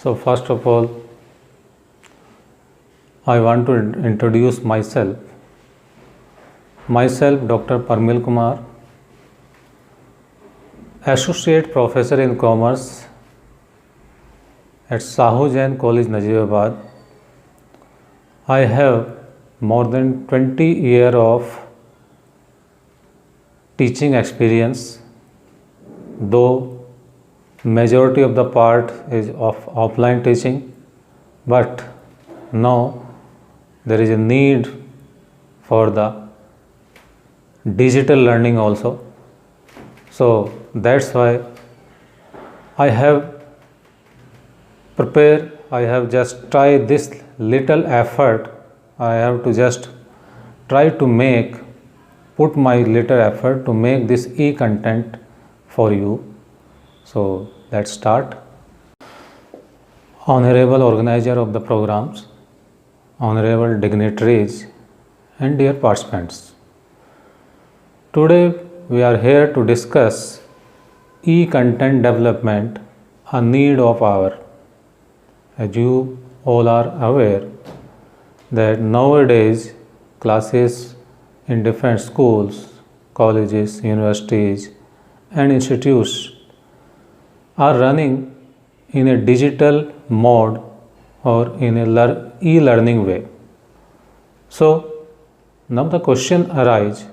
So first of all, I want to introduce myself. Myself, Dr. Parmil Kumar, Associate Professor in Commerce at Sahu Jain College, Najibabad. I have more than 20 years of teaching experience, though majority of the part is of offline teaching, but now there is a need for the digital learning also. So that's why I have prepared, I have just tried this little effort. I have to just try to put my little effort to make this e-content for you. So let's start. Honorable organizer of the programs, honorable dignitaries and dear participants. Today we are here to discuss e-content development, a need of our. As you all are aware that nowadays classes in different schools, colleges, universities and institutes are running in a digital mode or in a e-learning way. So now the question arises,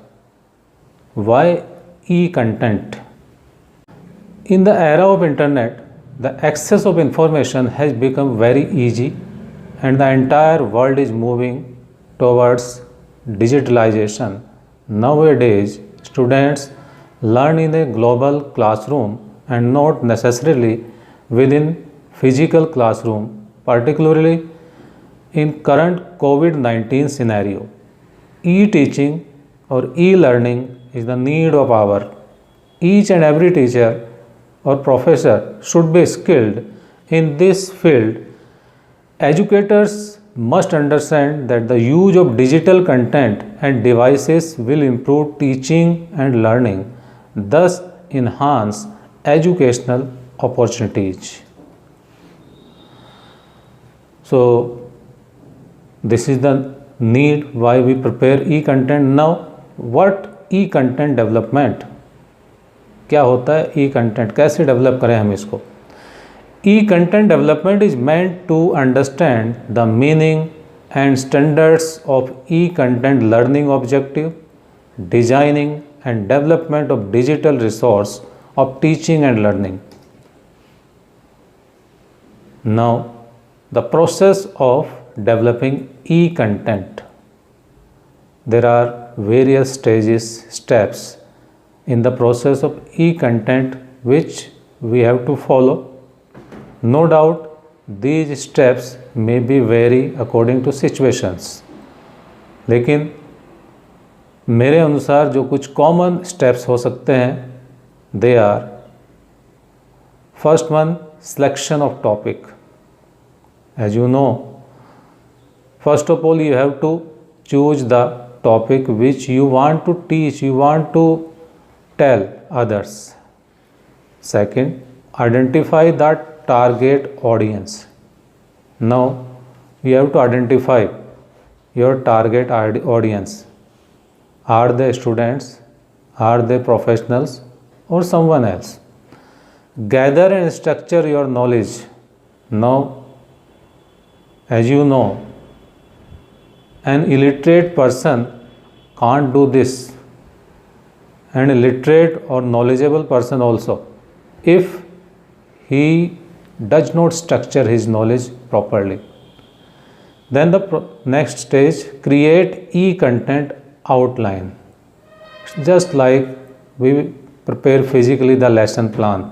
why e-content? In the era of internet, the access of information has become very easy and the entire world is moving towards digitalization. Nowadays, students learn in a global classroom and not necessarily within physical classroom, particularly in current COVID-19 scenario. E-teaching or e-learning is the need of our. Each and every teacher or professor should be skilled in this field. Educators must understand that the use of digital content and devices will improve teaching and learning, thus enhance educational opportunities. So this is the need why we prepare e-content. Now what e-content development? क्या होता है ई content, कैसे develop करें हम इसको? E content development is meant to understand the meaning and standards of e content learning objective, designing and development of digital resource of teaching and learning. Now, the process of developing e-content. There are various steps in the process of e-content which we have to follow. No doubt, these steps may be vary according to situations. लेकिन मेरे अनुसार जो कुछ common steps हो सकते हैं, they are: first one, selection of topic. As you know, first of all you have to choose the topic which you want to teach, you want to tell others. Second, identify the target audience. Now you have to identify your target audience. Are they students? Are they professionals? Or someone else? Gather and structure your knowledge. Now, as you know, an illiterate person can't do this, and a literate or knowledgeable person also, if he does not structure his knowledge properly. Then the next stage, create e-content outline. Just like we prepare physically the lesson plan.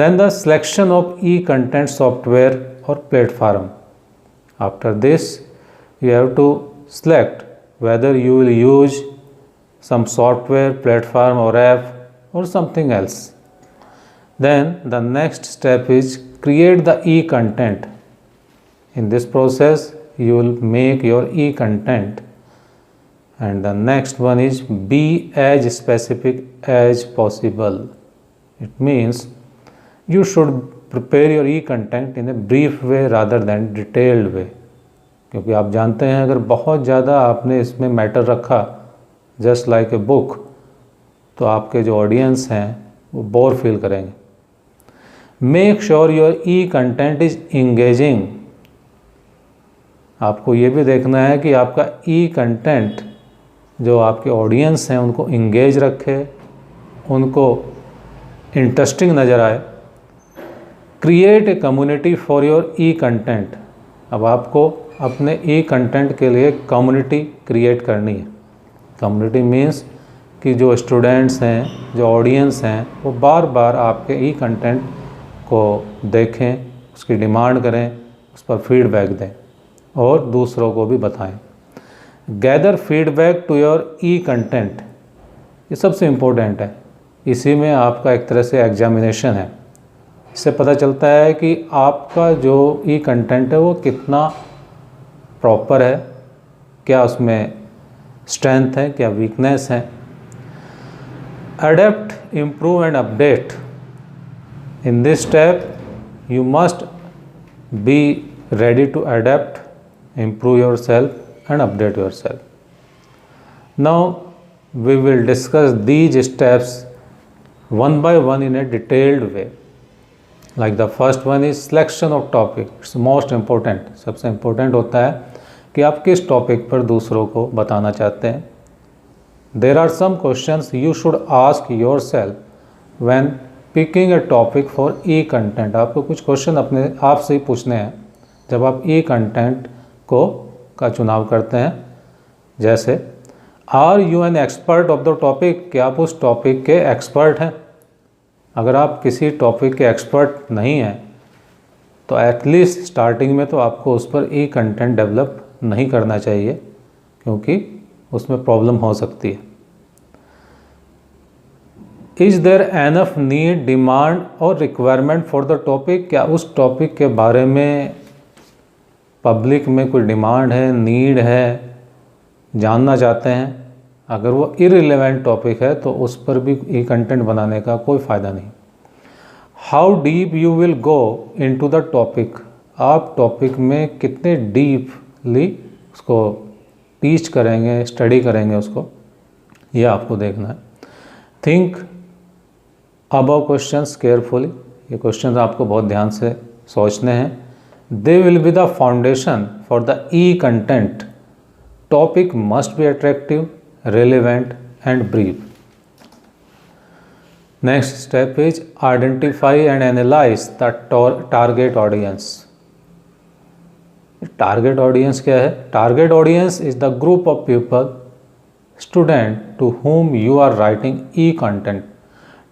Then the selection of e-content software or platform. After this, you have to select whether you will use some software, platform or app or something else. Then the next step is create the e-content. In this process, you will make your e-content. And the next one is be as specific as possible. It means you should prepare your e content in a brief way rather then detailed वे, क्योंकि आप जानते हैं अगर बहुत ज़्यादा आपने इसमें matter रखा जस्ट लाइक ए बुक, तो आपके जो ऑडियंस हैं वो बोर फील करेंगे। Make sure your e content is engaging. आपको ये भी देखना है कि आपका ई कंटेंट जो आपके ऑडियंस हैं उनको इंगेज रखे, उनको इंटरेस्टिंग नज़र आए। Create a community for your e content. अब आपको अपने ई कंटेंट के लिए कम्युनिटी क्रिएट करनी है। कम्युनिटी मीन्स कि जो स्टूडेंट्स हैं, जो ऑडियंस हैं, वो बार बार आपके ई कंटेंट को देखें, उसकी डिमांड करें, उस पर फीडबैक दें और दूसरों को भी बताएं। Gather feedback to your e content, ये सबसे इम्पोर्टेंट है। इसी में आपका एक तरह से एग्जामिनेशन है। इससे पता चलता है कि आपका जो ई कंटेंट है वो कितना प्रॉपर है, क्या उसमें स्ट्रेंथ है, क्या वीकनेस है। Adapt, improve and update. In this step you must be ready to adapt, improve yourself and update yourself. Now we will discuss these steps one by one in a detailed way. Like the first one is selection of topic. It's most important. सबसे important होता है कि आप किस topic पर दूसरों को बताना चाहते हैं। There are some questions you should ask yourself when picking a topic for e-content. आपको कुछ क्वेश्चन अपने आप से ही पूछने हैं जब आप ई कंटेंट का चुनाव करते हैं। जैसे, are you an expert of the topic, क्या आप उस टॉपिक के एक्सपर्ट हैं? अगर आप किसी टॉपिक के एक्सपर्ट नहीं हैं तो एटलीस्ट स्टार्टिंग में तो आपको उस पर ई कंटेंट डेवलप नहीं करना चाहिए, क्योंकि उसमें प्रॉब्लम हो सकती है। Is there enough need, demand और रिक्वायरमेंट फॉर द टॉपिक, क्या उस टॉपिक के बारे में पब्लिक में कोई डिमांड है, नीड है, जानना चाहते हैं? अगर वो इररिलेवेंट टॉपिक है तो उस पर भी ई कंटेंट बनाने का कोई फ़ायदा नहीं। How deep you will go into the topic, आप टॉपिक में कितने डीपली उसको टीच करेंगे, स्टडी करेंगे उसको, ये आपको देखना है। थिंक अबाउट क्वेश्चंस केयरफुली, ये क्वेश्चंस आपको बहुत ध्यान से सोचने हैं। They will be the foundation for the e-content. Topic must be attractive, relevant and brief. Next step is identify and analyze the target audience. Target audience क्या है? Target audience is the group of people, student to whom you are writing e-content.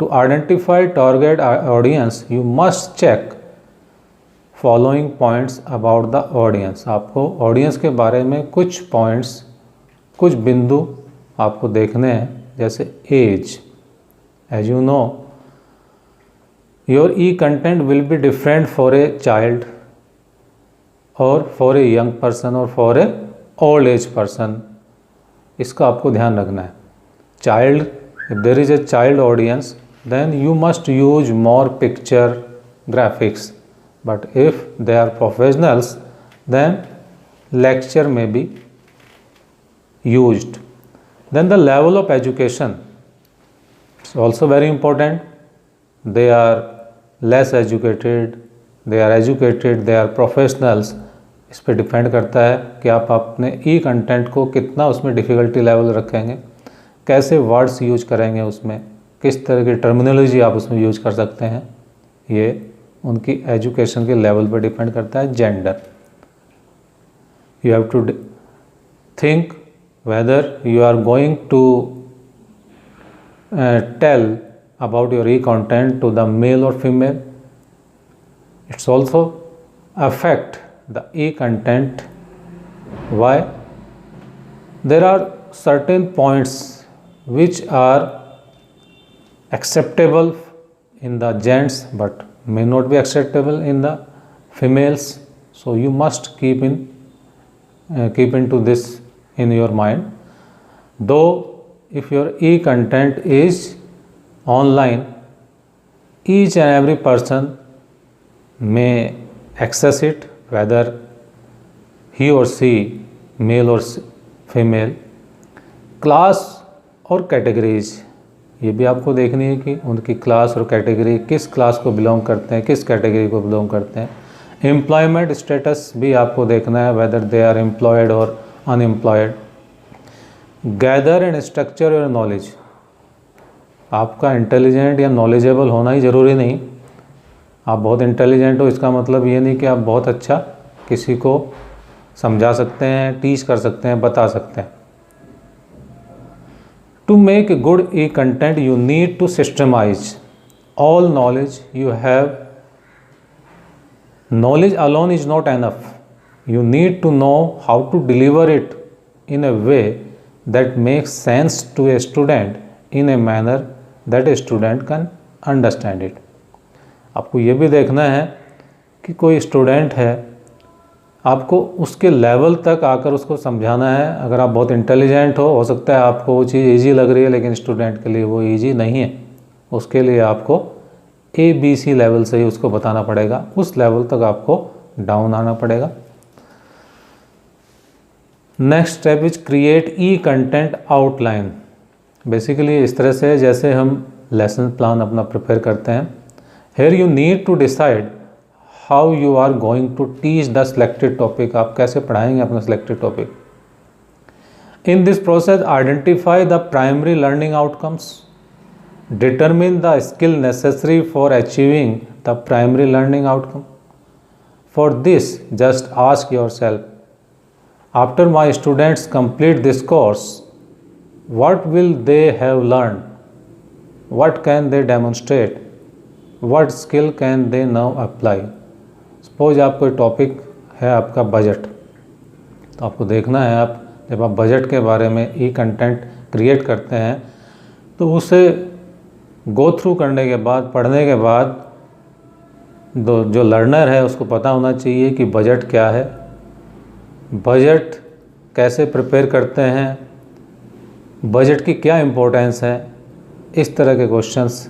To identify target audience, you must check following points about the audience. आपको audience के बारे में कुछ points, कुछ बिंदु आपको देखने हैं। जैसे as, as you know your e content will be different for a child और फॉर ए यंग पर्सन और for a old age person. इसका आपको ध्यान रखना है। Child, if there is a child audience then you must use more picture, graphics, but if they are professionals then lecture may be used. Then the level of education, it's also very important. They are less educated, they are educated, they are professionals. इस पर depend करता है कि आप अपने ई content को कितना उसमें डिफ़िकल्टी लेवल रखेंगे, कैसे वर्ड्स यूज करेंगे उसमें, किस तरह की टर्मिनोलॉजी आप उसमें यूज कर सकते हैं। ये उनकी एजुकेशन के लेवल पर डिपेंड करता है। Gender, you have to think whether you are going to tell about your e-content to the male or female. It's also affect the e-content. Why? There are certain points which are acceptable in the gents but may not be acceptable in the females. So you must keep into this in your mind. Though if your e-content is online, each and every person may access it, whether he or she, male or female. Class और categories, ये भी आपको देखनी है कि उनकी class और category, किस क्लास को बिलोंग करते हैं, किस कैटेगरी को बिलोंग करते हैं. एम्प्लॉयमेंट स्टेटस भी आपको देखना है, वेदर दे आर एम्प्लॉयड और unemployed. Gather and structure your knowledge. आपका इंटेलिजेंट या नॉलेजेबल होना ही ज़रूरी नहीं. आप बहुत इंटेलिजेंट हो इसका मतलब ये नहीं कि आप बहुत अच्छा किसी को समझा सकते हैं, टीच कर सकते हैं, बता सकते हैं. To make good e content you need to systemize all knowledge you have. Knowledge alone is not enough. You need to know how to deliver it in a way that makes sense to a student in a manner that a student can understand it. आपको ये भी देखना है कि कोई student है, आपको उसके लेवल तक आकर उसको समझाना है. अगर आप बहुत इंटेलिजेंट हो सकता है आपको वो चीज़ ईजी लग रही है, लेकिन स्टूडेंट के लिए वो ईजी नहीं है. उसके लिए आपको ABC लेवल से ही उसको बताना पड़ेगा. उस लेवल तक आपको डाउन आना पड़ेगा. Next step is create E content outline. Basically इस तरह से जैसे हम लेसन प्लान अपना प्रिपेयर करते हैं. Here you need to decide how you are going to teach the selected topic. आप कैसे पढ़ाएंगे अपना selected topic. In this process identify the primary learning outcomes. Determine the skill necessary for achieving the primary learning outcome. For this just ask yourself, after my students complete this course, what will they have learned? What can they demonstrate? What skill can they now apply? Suppose आप कोई topic है आपका budget, तो आपको देखना है आप जब आप बजट के बारे में ई कंटेंट क्रिएट करते हैं तो उसे गो थ्रू करने के बाद, पढ़ने के बाद जो लर्नर है उसको पता होना चाहिए कि बजट क्या है, बजट कैसे प्रिपेयर करते हैं, बजट की क्या इम्पोर्टेंस है. इस तरह के क्वेश्चंस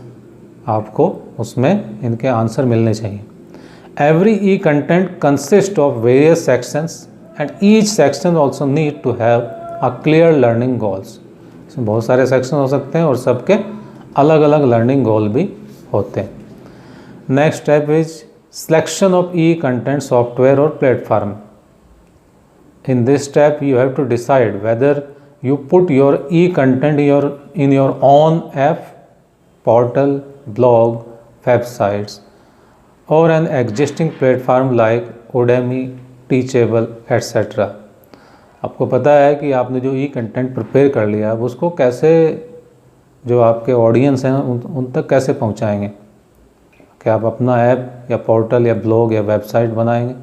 आपको उसमें इनके आंसर मिलने चाहिए. Every e content consist of various sections and each section also need to have a clear learning goals. इसमें बहुत सारे सेक्शन हो सकते हैं और सबके अलग अलग लर्निंग गोल भी होते हैं. Next step is selection of e content software और platform. In this step you have to decide whether you put your e-content in your own app, portal, blog, websites or an existing platform like Udemy, Teachable, etc. आपको पता है कि आपने जो e-content prepare कर लिया अब उसको कैसे जो आपके ऑडियंस हैं उन तक कैसे पहुंचाएंगे. क्या आप अपना ऐप या पोर्टल या ब्लॉग या वेबसाइट बनाएंगे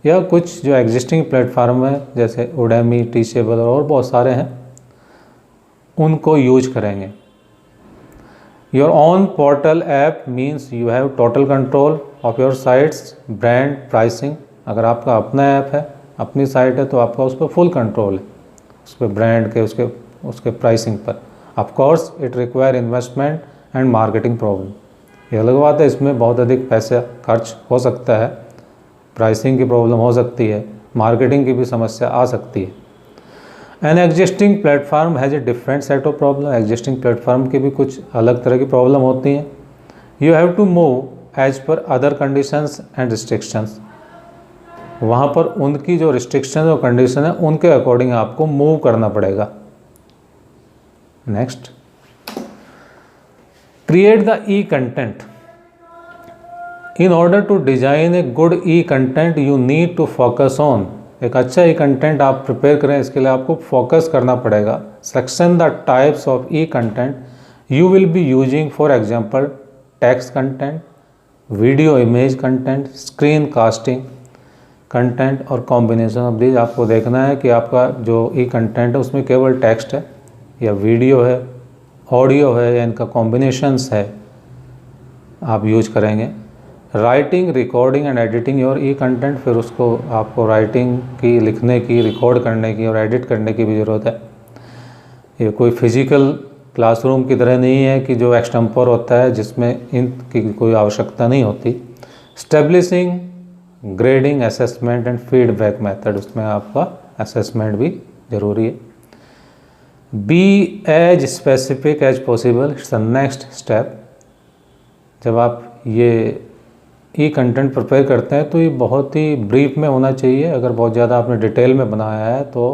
या कुछ जो एग्जिस्टिंग प्लेटफार्म है जैसे उडेमी, टीचेबल और बहुत सारे हैं उनको यूज करेंगे. Your own portal app means you have total control of your sites, brand, pricing. अगर आपका अपना ऐप है, अपनी साइट है तो आपका उस पर फुल कंट्रोल है, उस पर ब्रांड के उसके प्राइसिंग पर. Of course it require investment and marketing problem. ये अलग बात है, इसमें बहुत अधिक पैसा खर्च हो सकता है, प्राइसिंग की प्रॉब्लम हो सकती है, मार्केटिंग की भी समस्या आ सकती है. An existing platform has a different set of problem. Existing platform की भी कुछ अलग तरह की प्रॉब्लम होती हैं. You have to move as per other conditions and restrictions. वहाँ पर उनकी जो रिस्ट्रिक्शन और कंडीशन है उनके अकॉर्डिंग आपको मूव करना पड़ेगा. Next, create the E content. In order to design a good e-content, you need to focus on. एक अच्छा ई कंटेंट आप प्रिपेयर करें इसके लिए आपको फोकस करना पड़ेगा. Section the types of e content you will be using. For example text content, video image content, screen casting content और कॉम्बिनेशन ऑफ दीज. आपको देखना है कि आपका जो ई कंटेंट है उसमें केवल टेक्स्ट है या वीडियो है, ऑडियो है या इनका कॉम्बिनेशंस है आप यूज करेंगे. Writing, recording and editing your e content. फिर उसको आपको राइटिंग की, लिखने की, रिकॉर्ड करने की और एडिट करने की भी ज़रूरत है. ये कोई फिजिकल क्लासरूम की तरह नहीं है कि जो एक्सटेम्पोर होता है जिसमें इन की कोई आवश्यकता नहीं होती. Establishing grading assessment and feedback method, उसमें आपका असेसमेंट भी ज़रूरी है। Be as specific as possible, it's the next step. जब आप ये ई कंटेंट प्रिपेयर करते हैं तो ये बहुत ही ब्रीफ में होना चाहिए। अगर बहुत ज़्यादा आपने डिटेल में बनाया है तो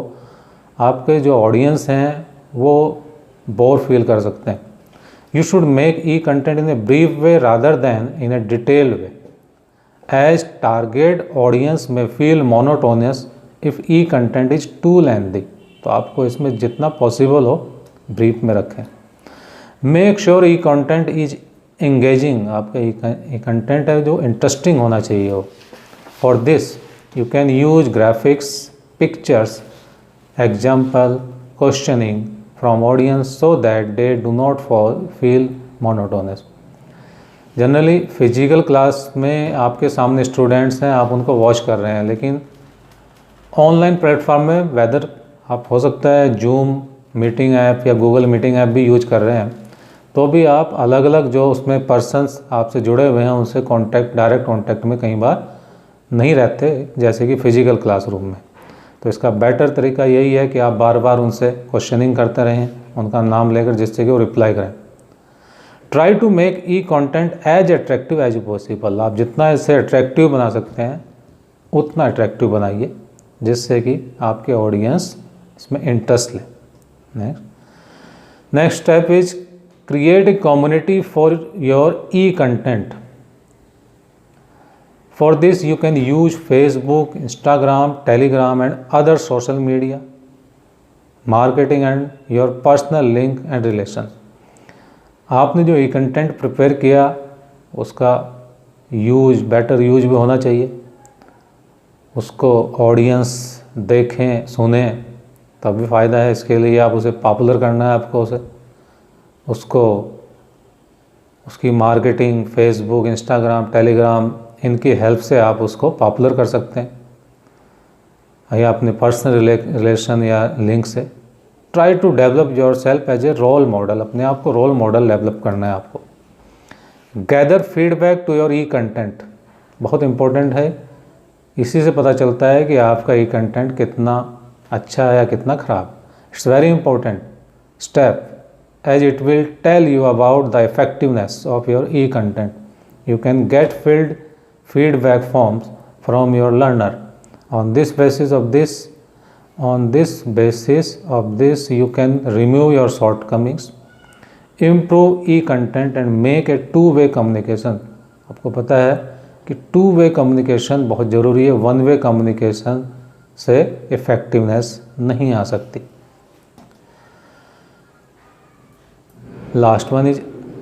आपके जो ऑडियंस हैं वो बोर फील कर सकते हैं। You should make e content in a brief way rather than in a detailed way, as target audience में feel monotonous if e content is too lengthy. तो आपको इसमें जितना पॉसिबल हो ब्रीफ में रखें। Make sure e content is engaging, आपका ये कंटेंट है जो इंटरेस्टिंग होना चाहिए हो। For this you can use graphics, pictures, example, questioning from audience so that they do not feel monotonous. Generally physical class में आपके सामने स्टूडेंट्स हैं, आप उनको वॉच कर रहे हैं, लेकिन ऑनलाइन प्लेटफॉर्म में वेदर आप हो सकता है जूम मीटिंग ऐप या गूगल मीटिंग ऐप भी यूज कर रहे हैं, तो भी आप अलग अलग जो उसमें पर्सन्स आपसे जुड़े हुए हैं उनसे डायरेक्ट कॉन्टैक्ट में कई बार नहीं रहते, जैसे कि फ़िज़िकल क्लासरूम में। तो इसका बेटर तरीका यही है कि आप बार बार उनसे क्वेश्चनिंग करते रहें, उनका नाम लेकर, जिससे कि वो रिप्लाई करें। Try to make e content as attractive as possible, आप जितना इसे अट्रैक्टिव बना सकते हैं उतना अट्रैक्टिव बनाइए, जिससे कि आपके ऑडियंस इसमें इंटरेस्ट ले। Next step is create a community for your e content. For this you can use Facebook, Instagram, Telegram and other social media marketing and your personal link and relation. आपने जो ई content prepare किया उसका better use भी होना चाहिए, उसको audience देखें, सुने, तब भी फ़ायदा है। इसके लिए आप उसे पॉपुलर करना है, आपको उसको उसकी मार्केटिंग फेसबुक, इंस्टाग्राम, टेलीग्राम, इनकी हेल्प से आप उसको पॉपुलर कर सकते हैं या अपने पर्सनल रिलेशन या लिंक से। Try to develop yourself as a role model, अपने आप को रोल मॉडल डेवलप करना है आपको। Gather feedback to your e content, बहुत इम्पोर्टेंट है, इसी से पता चलता है कि आपका ई कंटेंट कितना अच्छा है या कितना ख़राब। It's very important step as it will tell you about the effectiveness of your e-content. You can get filled feedback forms from your learner. On this basis of this, you can remove your shortcomings, improve e-content and make a two-way communication. आपको पता है कि two-way communication बहुत ज़रूरी है, one-way communication से effectiveness नहीं आ सकती। Last one is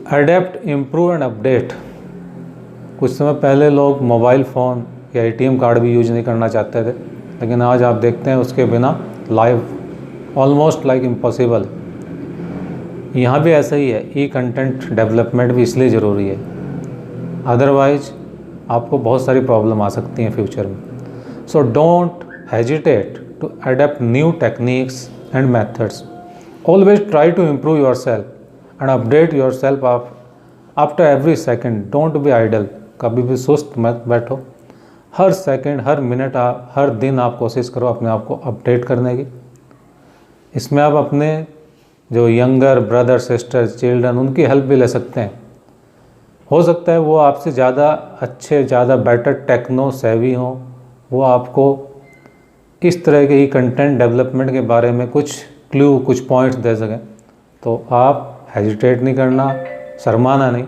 adapt, improve and update. कुछ समय पहले लोग मोबाइल फ़ोन या एटीएम कार्ड भी यूज नहीं करना चाहते थे, लेकिन आज आप देखते हैं उसके बिना लाइफ ऑलमोस्ट लाइक इम्पॉसिबल। यहाँ भी ऐसा ही है, ई कंटेंट डेवलपमेंट भी इसलिए ज़रूरी है, अदरवाइज आपको बहुत सारी प्रॉब्लम आ सकती हैं फ्यूचर में। So don't hesitate to adapt new techniques and methods. Always try to improve yourself and update yourself after every second. Don't be idle, कभी भी सुस्त मत बैठो। हर सेकंड, हर मिनट, हर दिन आप कोशिश करो अपने आप को अपडेट करने की। इसमें आप अपने जो यंगर ब्रदर, सिस्टर, चिल्ड्रन, उनकी हेल्प भी ले सकते हैं। हो सकता है वो आपसे ज़्यादा अच्छे, ज़्यादा बेटर टेक्नो सेवी हों, वो आपको इस तरह के ही कंटेंट डेवलपमेंट के बारे में कुछ क्लू, कुछ पॉइंट्स दे सकें। तो आप हेजिटेट नहीं करना, शर्माना नहीं,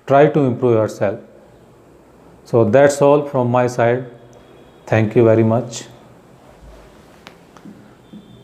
try to improve yourself. So that's all from my side. Thank you very much.